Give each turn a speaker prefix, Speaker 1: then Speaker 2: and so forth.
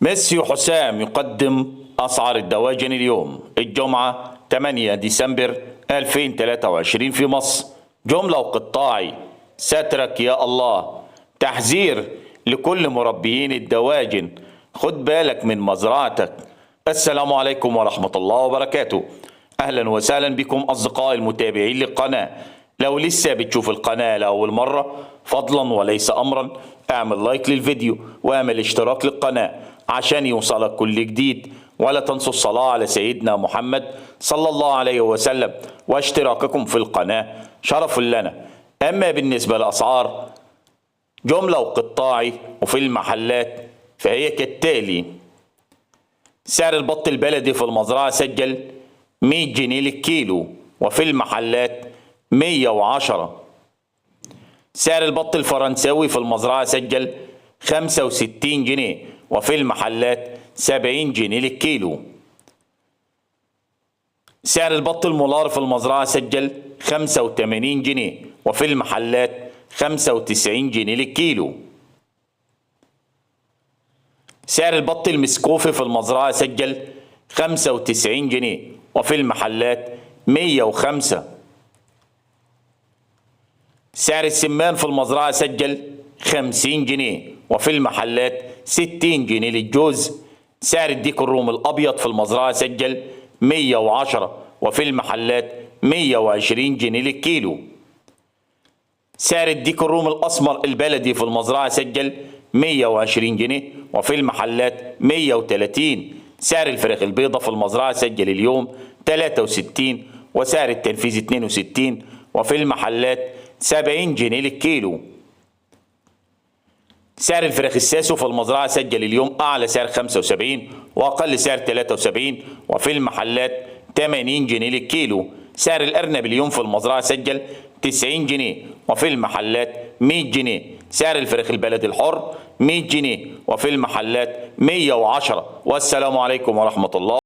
Speaker 1: ميسيو حسام يقدم أسعار الدواجن اليوم الجمعة 8 ديسمبر 2023 في مصر. جملة وقطاعي: سترك يا الله. تحذير لكل مربيين الدواجن: خد بالك من مزرعتك. السلام عليكم ورحمة الله وبركاته. أهلا وسهلا بكم أصدقائي المتابعين للقناة. لو لسه بتشوف القناة لأول مرة فضلا وليس أمرا اعمل لايك للفيديو واعمل اشتراك للقناة عشان يوصلك كل جديد، ولا تنسوا الصلاة على سيدنا محمد صلى الله عليه وسلم، واشتراككم في القناة شرف لنا. أما بالنسبة للأسعار جملة وقطاعي وفي المحلات فهي كالتالي: سعر البط البلدي في المزرعة سجل 100 جنيه للكيلو وفي المحلات 110. سعر البط الفرنساوي في المزرعة سجل 65 جنيه وفي المحلات 70 جنيه للكيلو. سعر البط المولار في المزرعة سجل 85 جنيه وفي المحلات 95 جنيه للكيلو. سعر البط المسكوفي في المزرعة سجل 95 جنيه وفي المحلات 105. سعر السمان في المزرعة سجل 50 جنيه وفي المحلات 60 جنيه للجوز. سعر الديك الروم الأبيض في المزرعة سجل 110 وفي المحلات 120 جنيه للكيلو. سعر الديك الروم الأسمر البلدي في المزرعة سجل 120 جنيه وفي المحلات 130. سعر الفراخ البيضة في المزرعة سجل اليوم 63 وسعر التنفيذ 62 وفي المحلات 70 جنيه للكيلو. سعر الفراخ الساسو في المزرعة سجل اليوم أعلى سعر 75 وأقل سعر 73 وفي المحلات 80 جنيه للكيلو. سعر الأرنب اليوم في المزرعة سجل 90 جنيه وفي المحلات 100 جنيه. سعر الفراخ البلدي الحر 100 جنيه وفي المحلات 110. والسلام عليكم ورحمة الله.